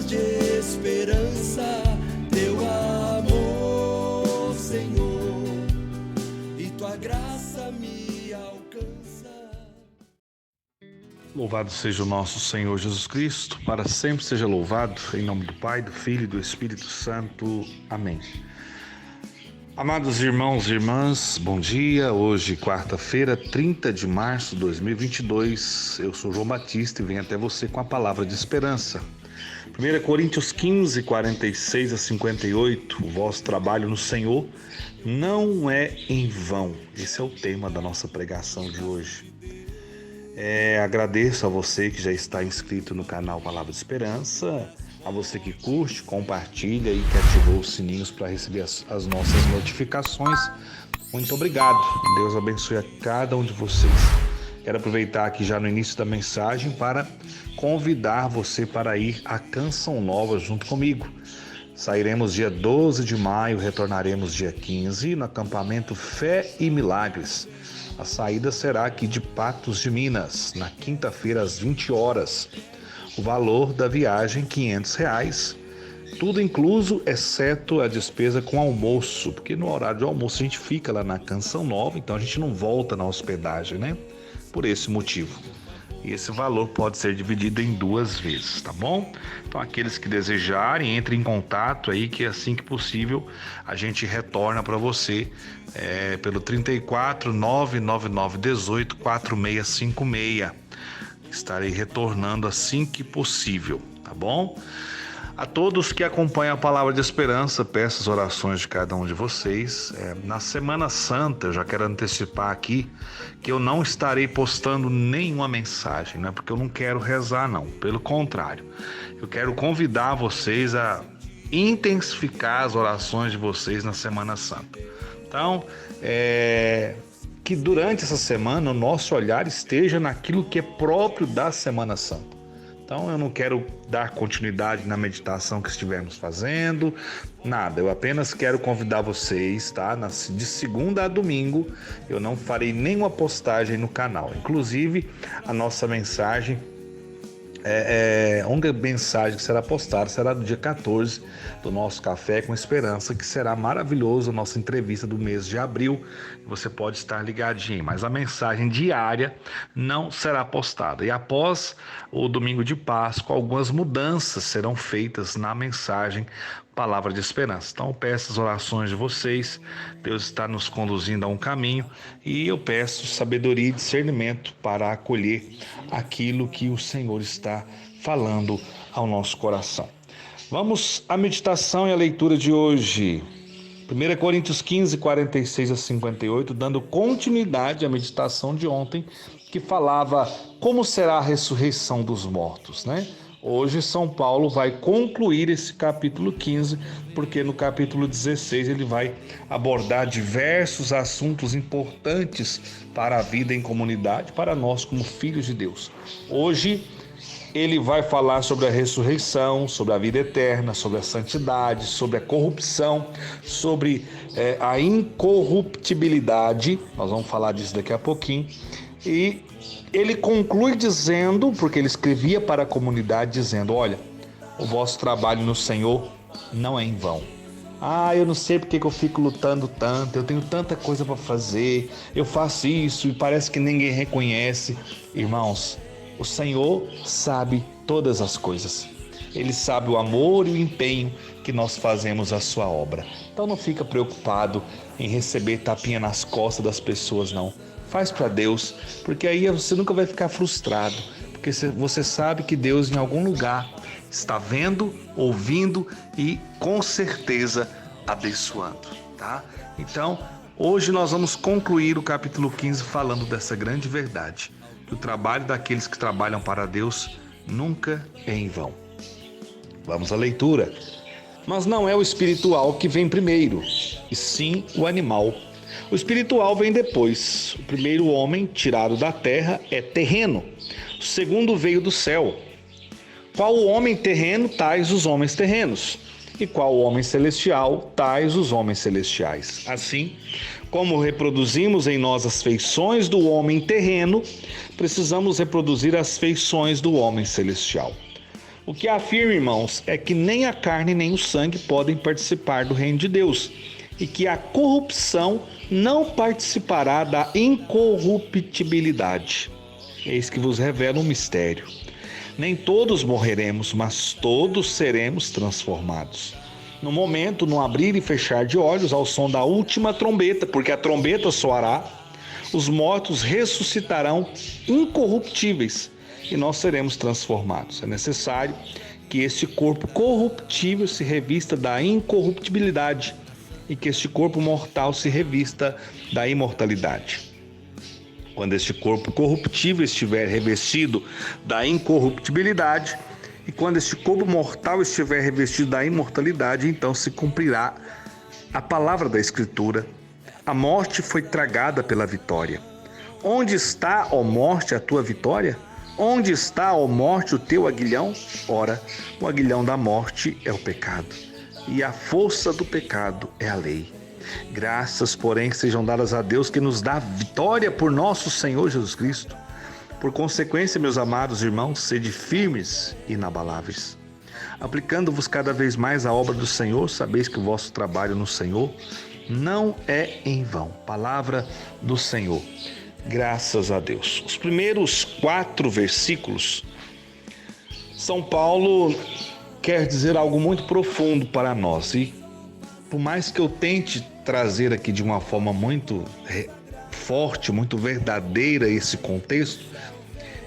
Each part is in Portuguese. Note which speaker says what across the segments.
Speaker 1: palavras de esperança, teu amor, Senhor, e tua graça me alcança.
Speaker 2: Louvado seja o nosso Senhor Jesus Cristo, para sempre seja louvado, em nome do Pai, do Filho e do Espírito Santo. Amém. Amados irmãos e irmãs, bom dia. Hoje, quarta-feira, 30 de março de 2022, eu sou João Batista e venho até você com a palavra de esperança. 1 Coríntios 15, 46 a 58, o vosso trabalho no Senhor não é em vão. Esse é o tema da nossa pregação de hoje. Agradeço a você que já está inscrito no canal Palavra de Esperança, a você que curte, compartilha e que ativou os sininhos para receber as nossas notificações. Muito obrigado. Deus abençoe a cada um de vocês. Quero aproveitar aqui já no início da mensagem para convidar você para ir à Canção Nova junto comigo. Sairemos dia 12 de maio, retornaremos dia 15 no acampamento Fé e Milagres. A saída será aqui de Patos de Minas, na quinta-feira às 20 horas. O valor da viagem R$ 500, tudo incluso, exceto a despesa com almoço, porque no horário de almoço a gente fica lá na Canção Nova, então a gente não volta na hospedagem, né? Por esse motivo. E esse valor pode ser dividido em 2 vezes, tá bom? Então aqueles que desejarem, entrem em contato aí, que assim que possível a gente retorna para você pelo 34 999 18 4656. Estarei retornando assim que possível, tá bom? A todos que acompanham a Palavra de Esperança, peço as orações de cada um de vocês. Na Semana Santa, eu já quero antecipar aqui que eu não estarei postando nenhuma mensagem, não é porque eu não quero rezar, não. Pelo contrário, eu quero convidar vocês a intensificar as orações de vocês na Semana Santa. Então, que durante essa semana o nosso olhar esteja naquilo que é próprio da Semana Santa. Então eu não quero dar continuidade na meditação que estivermos fazendo, nada. Eu apenas quero convidar vocês, tá? De segunda a domingo eu não farei nenhuma postagem no canal. Inclusive a nossa mensagem, a única mensagem que será postada será do dia 14 do nosso Café com Esperança, que será maravilhoso, a nossa entrevista do mês de abril. Você pode estar ligadinho, mas a mensagem diária não será postada. E após o domingo de Páscoa, algumas mudanças serão feitas na mensagem Palavra de Esperança. Então eu peço as orações de vocês, Deus está nos conduzindo a um caminho e eu peço sabedoria e discernimento para acolher aquilo que o Senhor está falando ao nosso coração. Vamos à meditação e à leitura de hoje. 1 Coríntios 15, 46 a 58, dando continuidade à meditação de ontem, que falava como será a ressurreição dos mortos, né? Hoje São Paulo vai concluir esse capítulo 15, porque no capítulo 16 ele vai abordar diversos assuntos importantes para a vida em comunidade, para nós como filhos de Deus. Hoje ele vai falar sobre a ressurreição, sobre a vida eterna, sobre a santidade, sobre a corrupção, sobre a incorruptibilidade. Nós vamos falar disso daqui a pouquinho. E ele conclui dizendo, porque ele escrevia para a comunidade, dizendo: olha, o vosso trabalho no Senhor não é em vão. Eu não sei porque que eu fico lutando tanto, eu tenho tanta coisa para fazer, eu faço isso e parece que ninguém reconhece. Irmãos, o Senhor sabe todas as coisas. Ele sabe o amor e o empenho que nós fazemos à sua obra. Então não fica preocupado em receber tapinha nas costas das pessoas, não. Faz para Deus, porque aí você nunca vai ficar frustrado, porque você sabe que Deus em algum lugar está vendo, ouvindo e com certeza abençoando, tá? Então, hoje nós vamos concluir o capítulo 15 falando dessa grande verdade, que o trabalho daqueles que trabalham para Deus nunca é em vão. Vamos à leitura. Mas não é o espiritual que vem primeiro, e sim o animal. O espiritual vem depois. O primeiro homem tirado da terra é terreno. O segundo veio do céu. Qual o homem terreno, tais os homens terrenos. E qual o homem celestial, tais os homens celestiais. Assim, como reproduzimos em nós as feições do homem terreno, precisamos reproduzir as feições do homem celestial. O que afirma, irmãos, é que nem a carne nem o sangue podem participar do reino de Deus, e que a corrupção não participará da incorruptibilidade. Eis que vos revela um mistério. Nem todos morreremos, mas todos seremos transformados. No momento, no abrir e fechar de olhos, ao som da última trombeta, porque a trombeta soará, os mortos ressuscitarão incorruptíveis e nós seremos transformados. É necessário que este corpo corruptível se revista da incorruptibilidade e que este corpo mortal se revista da imortalidade. Quando este corpo corruptível estiver revestido da incorruptibilidade e quando este corpo mortal estiver revestido da imortalidade, então se cumprirá a palavra da Escritura: a morte foi tragada pela vitória. Onde está, ó morte, a tua vitória? Onde está, ó morte, o teu aguilhão? Ora, o aguilhão da morte é o pecado, e a força do pecado é a lei. Graças, porém, sejam dadas a Deus que nos dá vitória por nosso Senhor Jesus Cristo. Por consequência, meus amados irmãos, sede firmes e inabaláveis. Aplicando-vos cada vez mais à obra do Senhor, sabeis que o vosso trabalho no Senhor não é em vão. Palavra do Senhor. Graças a Deus. Os primeiros 4 versículos, São Paulo quer dizer algo muito profundo para nós. E por mais que eu tente trazer aqui de uma forma muito forte, muito verdadeira esse contexto,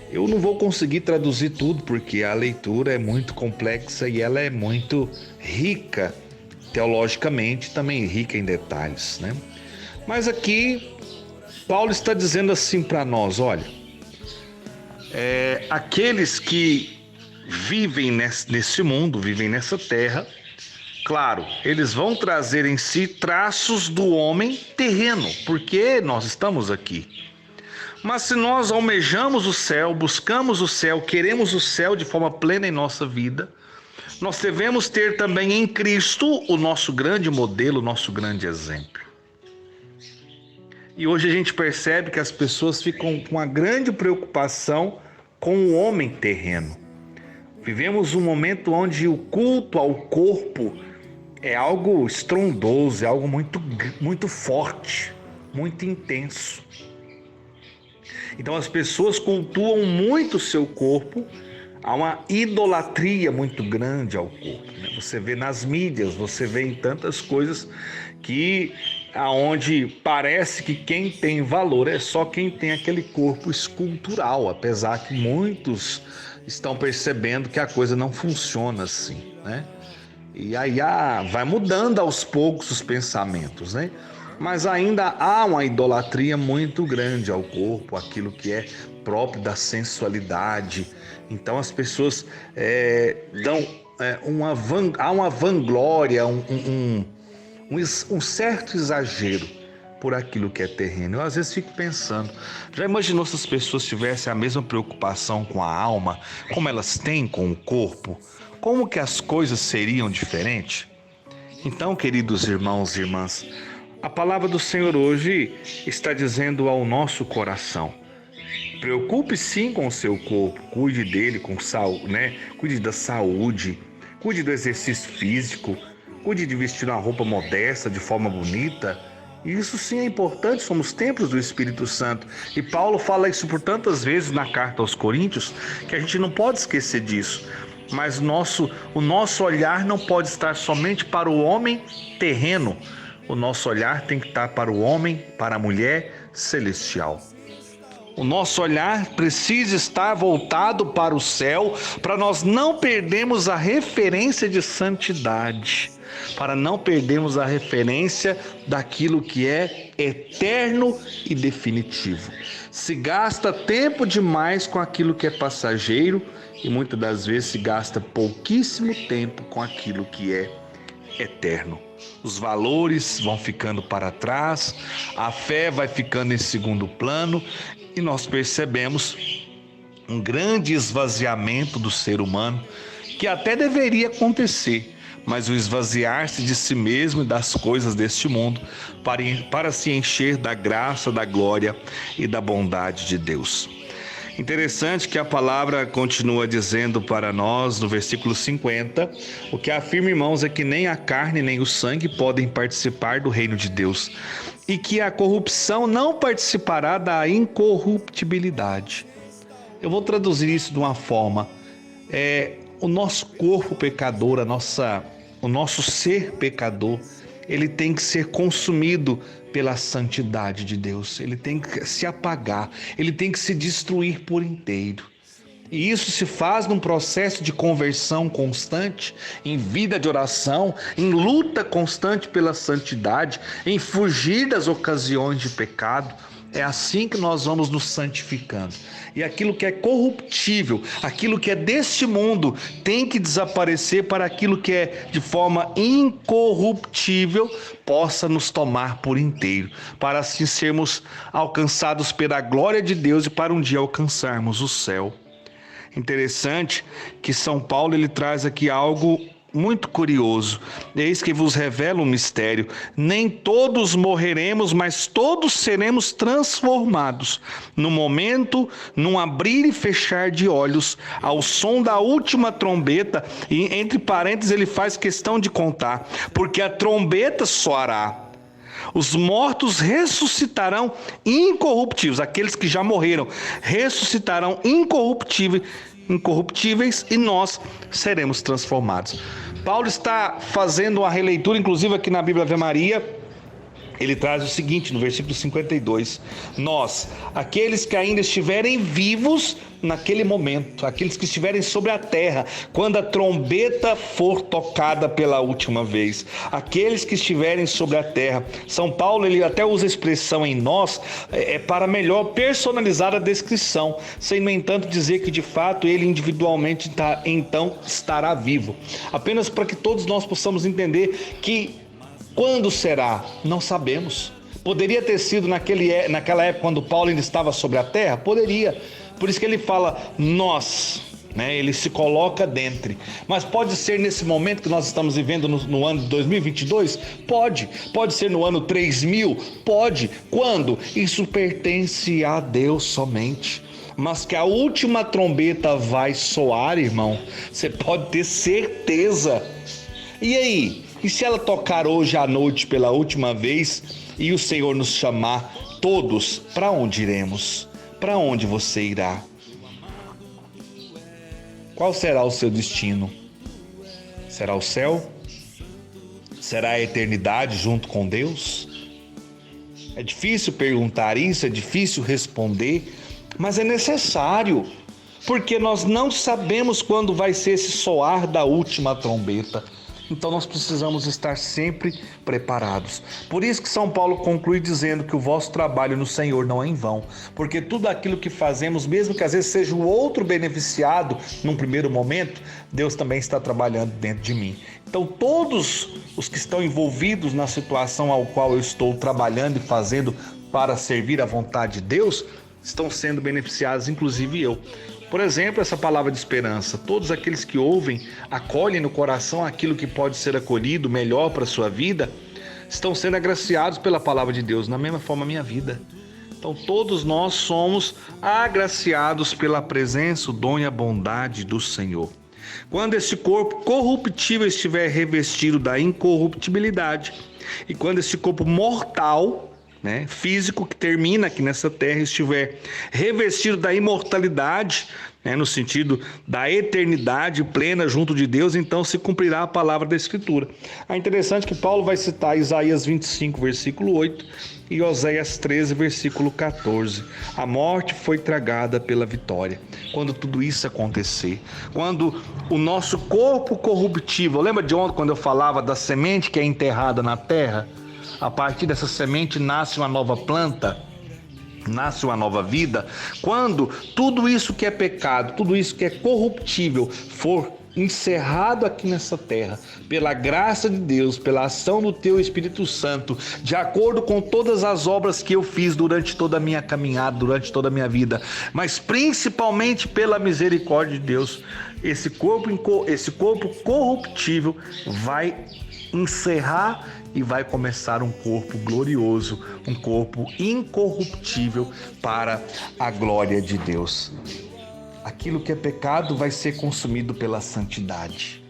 Speaker 2: eu não vou conseguir traduzir tudo, porque a leitura é muito complexa e ela é muito rica teologicamente, também rica em detalhes, né? Mas aqui Paulo está dizendo assim para nós: olha, aqueles que vivem nesse mundo, vivem nessa terra, claro, eles vão trazer em si traços do homem terreno, porque nós estamos aqui. Mas se nós almejamos o céu, buscamos o céu, queremos o céu de forma plena em nossa vida, nós devemos ter também em Cristo o nosso grande modelo, o nosso grande exemplo. E hoje a gente percebe que as pessoas ficam com uma grande preocupação com o homem terreno. Vivemos um momento onde o culto ao corpo é algo estrondoso, é algo muito forte, muito intenso. Então as pessoas cultuam muito o seu corpo, há uma idolatria muito grande ao corpo, né? Você vê nas mídias, você vê em tantas coisas que aonde parece que quem tem valor é só quem tem aquele corpo escultural, apesar que muitos estão percebendo que a coisa não funciona assim, né? E aí vai mudando aos poucos os pensamentos, né? Mas ainda há uma idolatria muito grande ao corpo, aquilo que é próprio da sensualidade. Então as pessoas há uma vanglória, um certo exagero por aquilo que é terreno. Eu às vezes fico pensando, já imaginou se as pessoas tivessem a mesma preocupação com a alma, como elas têm com o corpo? Como que as coisas seriam diferentes? Então, queridos irmãos e irmãs, a palavra do Senhor hoje está dizendo ao nosso coração: preocupe sim com o seu corpo, cuide dele com saúde, né? Cuide da saúde, cuide do exercício físico, cuide de vestir uma roupa modesta, de forma bonita. Isso sim é importante, somos templos do Espírito Santo. E Paulo fala isso por tantas vezes na carta aos Coríntios, que a gente não pode esquecer disso. Mas o nosso olhar não pode estar somente para o homem terreno. O nosso olhar tem que estar para o homem, para a mulher celestial. O nosso olhar precisa estar voltado para o céu, para nós não perdermos a referência de santidade, para não perdermos a referência daquilo que é eterno e definitivo. Se gasta tempo demais com aquilo que é passageiro e muitas das vezes se gasta pouquíssimo tempo com aquilo que é eterno. Os valores vão ficando para trás, a fé vai ficando em segundo plano e nós percebemos um grande esvaziamento do ser humano que até deveria acontecer, mas o esvaziar-se de si mesmo e das coisas deste mundo para se encher da graça, da glória e da bondade de Deus. Interessante que a palavra continua dizendo para nós, no versículo 50, o que afirma, irmãos, é que nem a carne nem o sangue podem participar do reino de Deus, e que a corrupção não participará da incorruptibilidade. Eu vou traduzir isso de uma forma, o nosso corpo pecador, o nosso ser pecador, ele tem que ser consumido pela santidade de Deus, ele tem que se apagar, ele tem que se destruir por inteiro. E isso se faz num processo de conversão constante, em vida de oração, em luta constante pela santidade, em fugir das ocasiões de pecado. É assim que nós vamos nos santificando. E aquilo que é corruptível, aquilo que é deste mundo, tem que desaparecer para aquilo que é de forma incorruptível possa nos tomar por inteiro, para assim sermos alcançados pela glória de Deus e para um dia alcançarmos o céu. Interessante que São Paulo ele traz aqui algo muito curioso. Eis que vos revela um mistério. Nem todos morreremos, mas todos seremos transformados. No momento, num abrir e fechar de olhos, ao som da última trombeta, e entre parênteses ele faz questão de contar, porque a trombeta soará. Os mortos ressuscitarão incorruptíveis, aqueles que já morreram, ressuscitarão incorruptíveis e nós seremos transformados. Paulo está fazendo uma releitura, inclusive aqui na Bíblia Ave Maria, ele traz o seguinte, no versículo 52, nós, aqueles que ainda estiverem vivos naquele momento, aqueles que estiverem sobre a terra, quando a trombeta for tocada pela última vez, aqueles que estiverem sobre a terra. São Paulo, ele até usa a expressão em nós, para melhor personalizar a descrição, sem, no entanto, dizer que de fato ele individualmente então estará vivo. Apenas para que todos nós possamos entender que quando será? Não sabemos. Poderia ter sido naquela época quando Paulo ainda estava sobre a terra? Poderia. Por isso que ele fala nós, né? Ele se coloca dentro. Mas pode ser nesse momento que nós estamos vivendo no ano de 2022? Pode. Pode ser no ano 3000? Pode. Quando? Isso pertence a Deus somente. Mas que a última trombeta vai soar, irmão, você pode ter certeza. E aí? E se ela tocar hoje à noite pela última vez e o Senhor nos chamar todos, para onde iremos? Para onde você irá? Qual será o seu destino? Será o céu? Será a eternidade junto com Deus? É difícil perguntar isso, é difícil responder, mas é necessário, porque nós não sabemos quando vai ser esse soar da última trombeta. Então nós precisamos estar sempre preparados. Por isso que São Paulo conclui dizendo que o vosso trabalho no Senhor não é em vão, porque tudo aquilo que fazemos, mesmo que às vezes seja o outro beneficiado num primeiro momento, Deus também está trabalhando dentro de mim. Então todos os que estão envolvidos na situação ao qual eu estou trabalhando e fazendo para servir à vontade de Deus, estão sendo beneficiados, inclusive eu. Por exemplo, essa palavra de esperança, todos aqueles que ouvem, acolhem no coração aquilo que pode ser acolhido melhor para a sua vida, estão sendo agraciados pela palavra de Deus, na mesma forma a minha vida. Então todos nós somos agraciados pela presença, o dom e a bondade do Senhor. Quando esse corpo corruptível estiver revestido da incorruptibilidade, e quando esse corpo mortal, físico que termina aqui nessa terra, estiver revestido da imortalidade, no sentido da eternidade plena junto de Deus, então se cumprirá a palavra da Escritura. É interessante que Paulo vai citar Isaías 25, versículo 8 e Oséias 13, versículo 14. A morte foi tragada pela vitória. Quando tudo isso acontecer, quando o nosso corpo corruptível, lembra de ontem quando eu falava da semente que é enterrada na terra? A partir dessa semente nasce uma nova planta, nasce uma nova vida. Quando tudo isso que é pecado, tudo isso que é corruptível for encerrado aqui nessa terra, pela graça de Deus, pela ação do Teu Espírito Santo, de acordo com todas as obras que eu fiz durante toda a minha caminhada, durante toda a minha vida, mas principalmente pela misericórdia de Deus, esse corpo corruptível vai encerrar e vai começar um corpo glorioso, um corpo incorruptível para a glória de Deus. Aquilo que é pecado vai ser consumido pela santidade.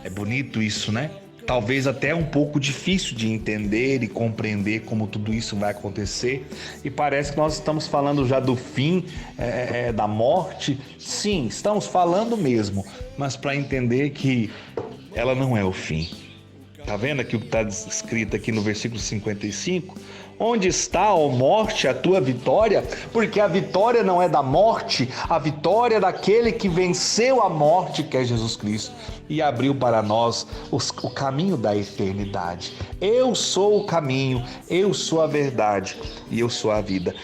Speaker 2: É bonito isso, né? Talvez até um pouco difícil de entender e compreender como tudo isso vai acontecer. E parece que nós estamos falando já do fim, da morte. Sim, estamos falando mesmo, mas para entender que ela não é o fim. Tá vendo aqui o que está escrito aqui no versículo 55? Onde está, ó morte, a tua vitória? Porque a vitória não é da morte, a vitória é daquele que venceu a morte, que é Jesus Cristo, e abriu para nós o caminho da eternidade. Eu sou o caminho, eu sou a verdade e eu sou a vida.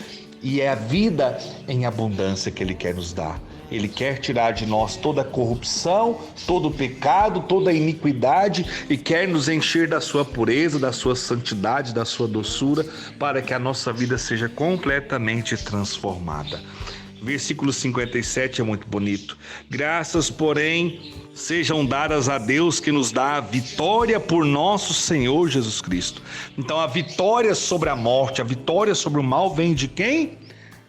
Speaker 2: E é a vida em abundância que Ele quer nos dar. Ele quer tirar de nós toda a corrupção, todo o pecado, toda a iniquidade e quer nos encher da sua pureza, da sua santidade, da sua doçura, para que a nossa vida seja completamente transformada. Versículo 57 é muito bonito. Graças, porém, sejam dadas a Deus que nos dá a vitória por nosso Senhor Jesus Cristo. Então a vitória sobre a morte, a vitória sobre o mal vem de quem?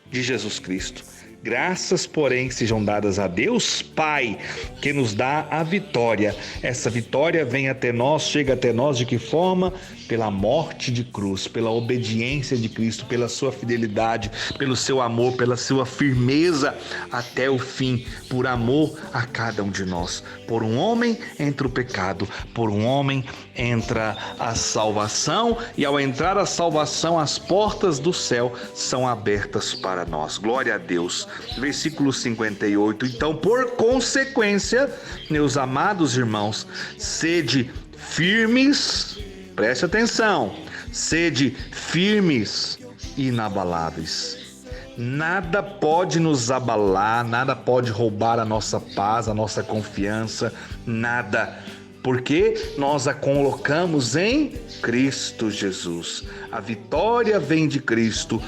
Speaker 2: De Jesus Cristo. Graças, porém, sejam dadas a Deus Pai, que nos dá a vitória. Essa vitória vem até nós, chega até nós de que forma? Pela morte de cruz, pela obediência de Cristo, pela sua fidelidade, pelo seu amor, pela sua firmeza até o fim, por amor a cada um de nós. Por um homem entra o pecado, por um homem entra a salvação, e ao entrar a salvação, as portas do céu são abertas para nós. Glória a Deus. Versículo 58. Então, por consequência, meus amados irmãos, sede firmes, preste atenção, sede firmes e inabaláveis. Nada pode nos abalar, nada pode roubar a nossa paz, a nossa confiança, nada. Porque nós a colocamos em Cristo Jesus. A vitória vem de Cristo,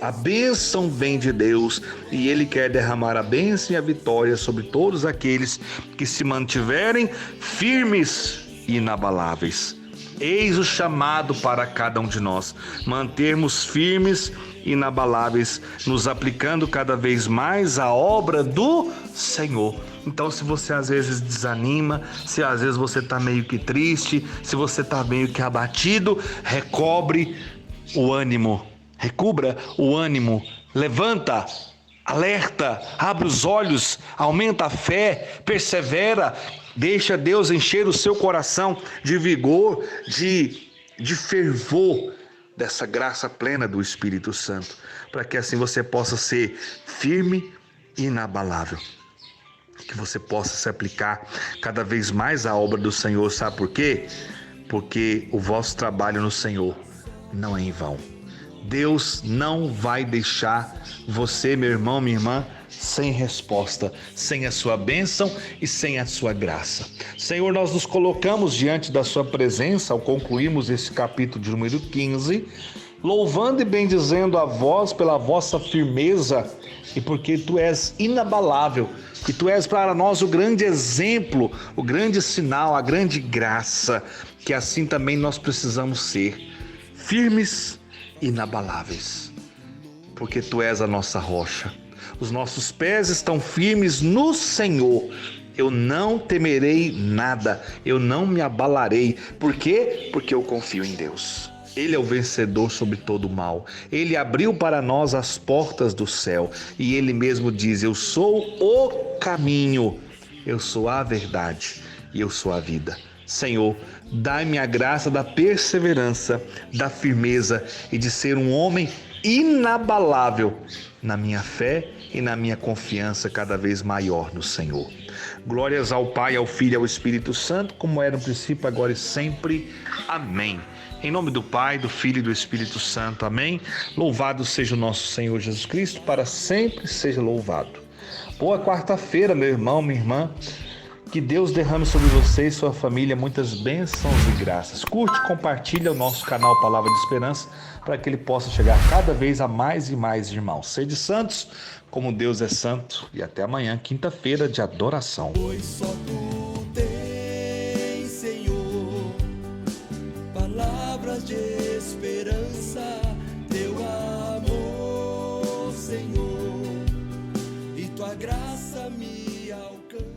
Speaker 2: a bênção vem de Deus, e Ele quer derramar a bênção e a vitória sobre todos aqueles que se mantiverem firmes e inabaláveis. Eis o chamado para cada um de nós, mantermos firmes e inabaláveis, nos aplicando cada vez mais à obra do Senhor. Então, se você às vezes desanima, se às vezes você está meio que triste, se você está meio que abatido, recubra o ânimo, levanta, alerta, abre os olhos, aumenta a fé, persevera, deixa Deus encher o seu coração de vigor, de fervor dessa graça plena do Espírito Santo, para que assim você possa ser firme e inabalável. Que você possa se aplicar cada vez mais à obra do Senhor. Sabe por quê? Porque o vosso trabalho no Senhor não é em vão. Deus não vai deixar você, meu irmão, minha irmã, sem resposta, sem a sua bênção e sem a sua graça. Senhor, nós nos colocamos diante da sua presença ao concluirmos esse capítulo de número 15, louvando e bendizendo a vós pela vossa firmeza e porque tu és inabalável, que tu és para nós o grande exemplo, o grande sinal, a grande graça, que assim também nós precisamos ser, firmes e inabaláveis, porque tu és a nossa rocha. Os nossos pés estão firmes no Senhor. Eu não temerei nada, eu não me abalarei. Por quê? Porque eu confio em Deus. Ele é o vencedor sobre todo o mal. Ele abriu para nós as portas do céu. E Ele mesmo diz, eu sou o caminho, eu sou a verdade e eu sou a vida. Senhor, dai-me a graça da perseverança, da firmeza e de ser um homem inabalável na minha fé e na minha confiança cada vez maior no Senhor. Glórias ao Pai, ao Filho e ao Espírito Santo, como era no princípio, agora e sempre. Amém. Em nome do Pai, do Filho e do Espírito Santo. Amém. Louvado seja o nosso Senhor Jesus Cristo, para sempre seja louvado. Boa quarta-feira, meu irmão, minha irmã. Que Deus derrame sobre você e sua família muitas bênçãos e graças. Curte, compartilha o nosso canal Palavra de Esperança para que ele possa chegar cada vez a mais e mais irmãos. Sede santos, como Deus é santo. E até amanhã, quinta-feira de adoração.
Speaker 1: Pois só tu tens, Senhor, graça me alcança.